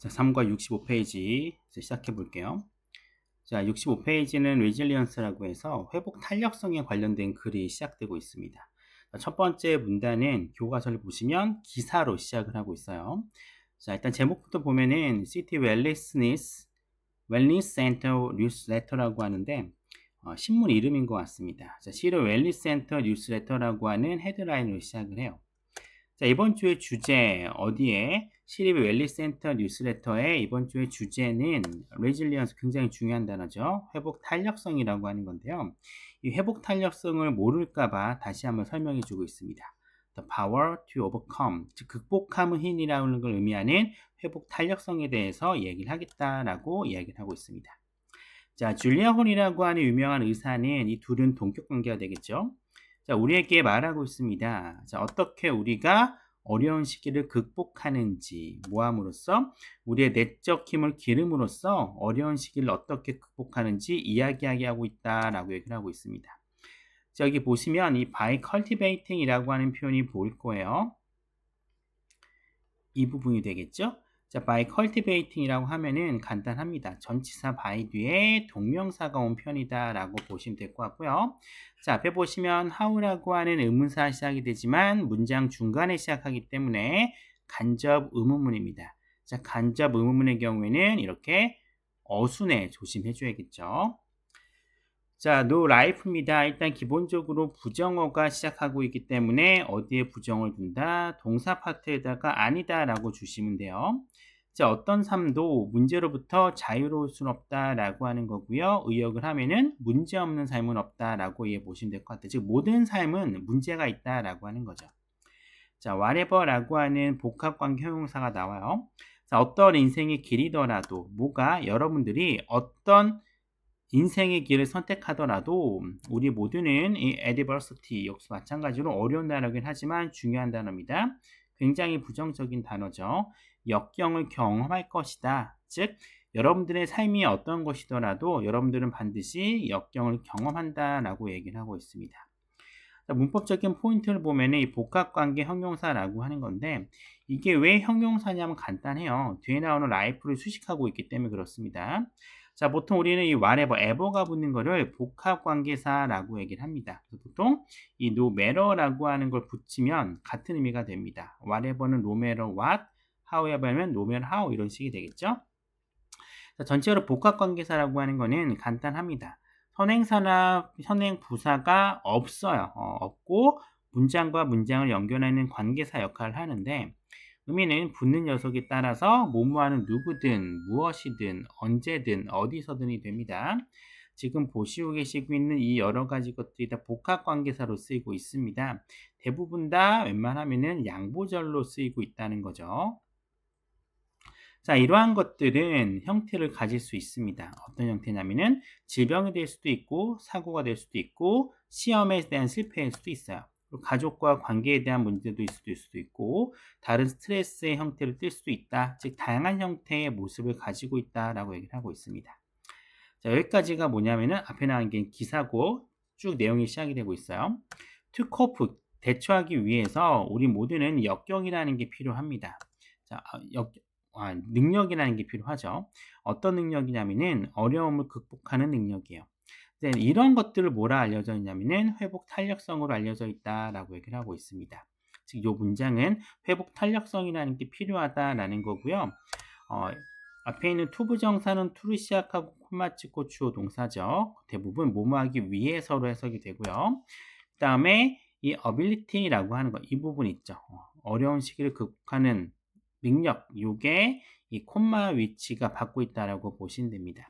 자, 3과 65페이지 시작해 볼게요. 자, 65페이지는 레질리언스라고 해서 회복 탄력성에 관련된 글이 시작되고 있습니다. 첫 번째 문단은 교과서를 보시면 기사로 시작을 하고 있어요. 자, 일단 제목부터 보면은 City Wellness Center 뉴스레터라고 하는데 신문 이름인 것 같습니다. 자, City Wellness Center 뉴스레터라고 하는 헤드라인으로 시작을 해요. 자, 이번 주의 주제 어디에 시리브 웰리센터 뉴스레터의 이번 주의 주제는 레질리언스, 굉장히 중요한 단어죠. 회복 탄력성이라고 하는 건데요. 이 회복 탄력성을 모를까봐 다시 한번 설명해 주고 있습니다. The power to overcome, 즉 극복함의 힘이라는 걸 의미하는 회복 탄력성에 대해서 얘기를 하겠다라고 이야기를 하고 있습니다. 자, 줄리아 혼이라고 하는 유명한 의사는 이 둘은 동격 관계가 되겠죠. 자, 우리에게 말하고 있습니다. 자, 어떻게 우리가 어려운 시기를 극복하는지, 모함으로써 우리의 내적 힘을 기름으로써 어려운 시기를 어떻게 극복하는지 이야기하게 하고 있다라고 얘기를 하고 있습니다. 자, 여기 보시면 이 by cultivating이라고 하는 표현이 보일 거예요. 이 부분이 되겠죠? 자, by cultivating이라고 하면은 간단합니다. 전치사 by 뒤에 동명사가 온 편이다라고 보시면 될 것 같고요. 자, 앞에 보시면 how라고 하는 의문사 시작이 되지만 문장 중간에 시작하기 때문에 간접 의문문입니다. 자, 간접 의문문의 경우에는 이렇게 어순에 조심해 줘야겠죠. 자, no life입니다. 일단 기본적으로 부정어가 시작하고 있기 때문에 어디에 부정을 둔다? 동사 파트에다가 아니다 라고 주시면 돼요. 자, 어떤 삶도 문제로부터 자유로울 수는 없다 라고 하는 거고요. 의역을 하면은 문제없는 삶은 없다 라고 이해해 보시면 될 것 같아요. 즉 모든 삶은 문제가 있다 라고 하는 거죠. 자, whatever 라고 하는 복합관계 형용사가 나와요. 자, 어떤 인생의 길이더라도 뭐가 여러분들이 어떤 인생의 길을 선택하더라도 우리 모두는 이 adversity 역시 마찬가지로 어려운 단어긴 하지만 중요한 단어입니다. 굉장히 부정적인 단어죠. 역경을 경험할 것이다. 즉 여러분들의 삶이 어떤 것이더라도 여러분들은 반드시 역경을 경험한다라고 얘기를 하고 있습니다. 자, 문법적인 포인트를 보면 이 복합관계 형용사라고 하는 건데 이게 왜 형용사냐면 간단해요. 뒤에 나오는 life를 수식하고 있기 때문에 그렇습니다. 자, 보통 우리는 이 whatever, ever가 붙는 거를 복합관계사라고 얘기를 합니다. 보통 이 no matter라고 하는 걸 붙이면 같은 의미가 됩니다. whatever는 no matter what, however는 no matter how 이런 식이 되겠죠. 자, 전체적으로 복합관계사라고 하는 거는 간단합니다. 선행사나 선행부사가 없어요. 없고 문장과 문장을 연결하는 관계사 역할을 하는데 의미는 붙는 녀석에 따라서 뭐뭐하는 누구든 무엇이든 언제든 어디서든이 됩니다. 지금 보시고 계시고 있는 이 여러 가지 것들이 다 복합관계사로 쓰이고 있습니다. 대부분 다 웬만하면은 양보절로 쓰이고 있다는 거죠. 자, 이러한 것들은 형태를 가질 수 있습니다. 어떤 형태냐면은 질병이 될 수도 있고 사고가 될 수도 있고 시험에 대한 실패일 수도 있어요. 가족과 관계에 대한 문제도 있을 수도 있고 다른 스트레스의 형태를 띨 수도 있다. 즉 다양한 형태의 모습을 가지고 있다라고 얘기를 하고 있습니다. 자, 여기까지가 뭐냐면은 앞에 나온 게 기사고 쭉 내용이 시작이 되고 있어요. To cope, 대처하기 위해서 우리 모두는 역경이라는 게 필요합니다. 자, 능력이라는 게 필요하죠. 어떤 능력이냐면은 어려움을 극복하는 능력이에요. 이런 것들을 뭐라 알려져 있냐면은 회복 탄력성으로 알려져 있다라고 얘기를 하고 있습니다. 즉, 이 문장은 회복 탄력성이라는 게 필요하다라는 거고요. 앞에 있는 투부정사는 to를 시작하고 콤마 찍고 주어 동사죠. 대부분 뭐뭐하기 위해서로 해석이 되고요. 그 다음에 이 ability라고 하는 거, 이 부분 있죠. 어려운 시기를 극복하는 능력, 요게 이 콤마 위치가 받고 있다라고 보시면 됩니다.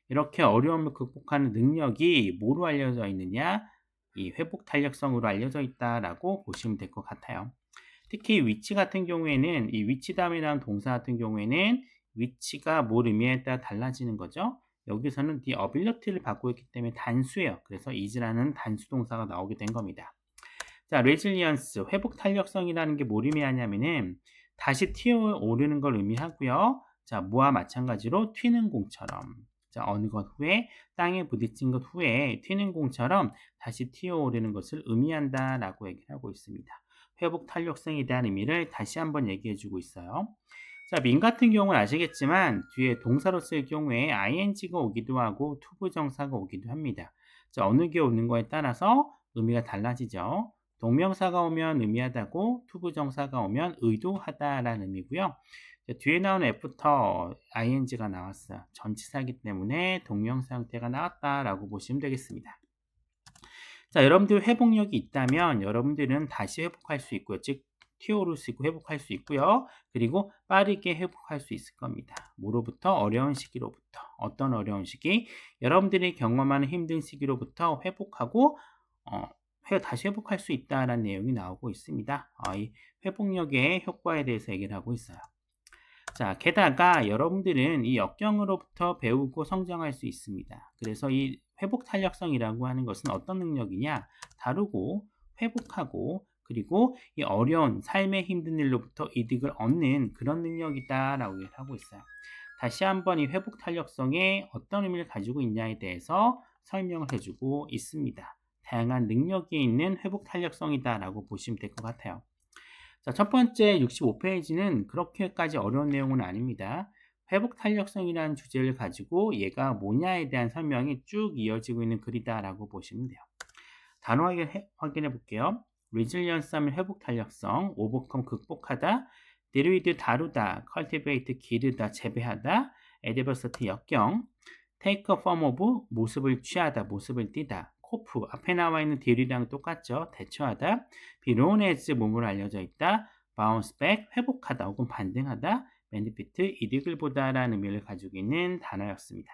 이렇게 어려움을 극복하는 능력이 뭐로 알려져 있느냐? 이 회복 탄력성으로 알려져 있다라고 보시면 될 것 같아요. 특히 위치 같은 경우에는 이 위치 다음에 나온 동사 같은 경우에는 위치가 뭘 의미에 따라 달라지는 거죠. 여기서는 the ability를 받고 있기 때문에 단수예요. 그래서 is라는 단수 동사가 나오게 된 겁니다. 자, resilience, 회복 탄력성이라는 게 뭘 의미하냐면은 다시 튀어오르는 걸 의미하고요. 자, 뭐와 마찬가지로 튀는 공처럼. 자, 어느 것 후에 땅에 부딪힌 것 후에 튀는 공처럼 다시 튀어오르는 것을 의미한다라고 얘기를 하고 있습니다. 회복 탄력성에 대한 의미를 다시 한번 얘기해 주고 있어요. 자, 민 같은 경우는 아시겠지만 뒤에 동사로 쓸 경우에 ing가 오기도 하고 투부정사가 오기도 합니다. 자, 어느 게 오는 거에 따라서 의미가 달라지죠. 동명사가 오면 의미하다고 투부정사가 오면 의도하다라는 의미고요. 자, 뒤에 나오는 애프터 ing가 나왔어요. 전치사이기 때문에 동명사 형태가 나왔다라고 보시면 되겠습니다. 자, 여러분들 회복력이 있다면 여러분들은 다시 회복할 수 있고요. 즉 튀어오를 수 있고 회복할 수 있고요. 그리고 빠르게 회복할 수 있을 겁니다. 뭐로부터? 어려운 시기로부터. 어떤 어려운 시기? 여러분들이 경험하는 힘든 시기로부터 회복하고 다시 회복할 수 있다라는 내용이 나오고 있습니다. 이 회복력의 효과에 대해서 얘기를 하고 있어요. 자, 게다가 여러분들은 이 역경으로부터 배우고 성장할 수 있습니다. 그래서 이 회복 탄력성이라고 하는 것은 어떤 능력이냐? 다루고 회복하고 그리고 이 어려운 삶의 힘든 일로부터 이득을 얻는 그런 능력이다라고 얘기를 하고 있어요. 다시 한번 이 회복 탄력성에 어떤 의미를 가지고 있냐에 대해서 설명을 해주고 있습니다. 다양한 능력이 있는 회복 탄력성이다라고 보시면 될 것 같아요. 자, 첫 번째 65페이지는 그렇게까지 어려운 내용은 아닙니다. 회복 탄력성이라는 주제를 가지고 얘가 뭐냐에 대한 설명이 쭉 이어지고 있는 글이다라고 보시면 돼요. 단어 확인해 볼게요. resilience 하면 회복 탄력성, overcome 극복하다, deal with 다루다, cultivate 기르다, 재배하다, adversity 역경, take a form of 모습을 취하다, 모습을 띠다, 코프 앞에 나와 있는 deal이랑 똑같죠. 대처하다, be known as 몸으로 알려져 있다, bounce back 회복하다 혹은 반등하다, benefit 이득을 보다라는 의미를 가지고 있는 단어였습니다.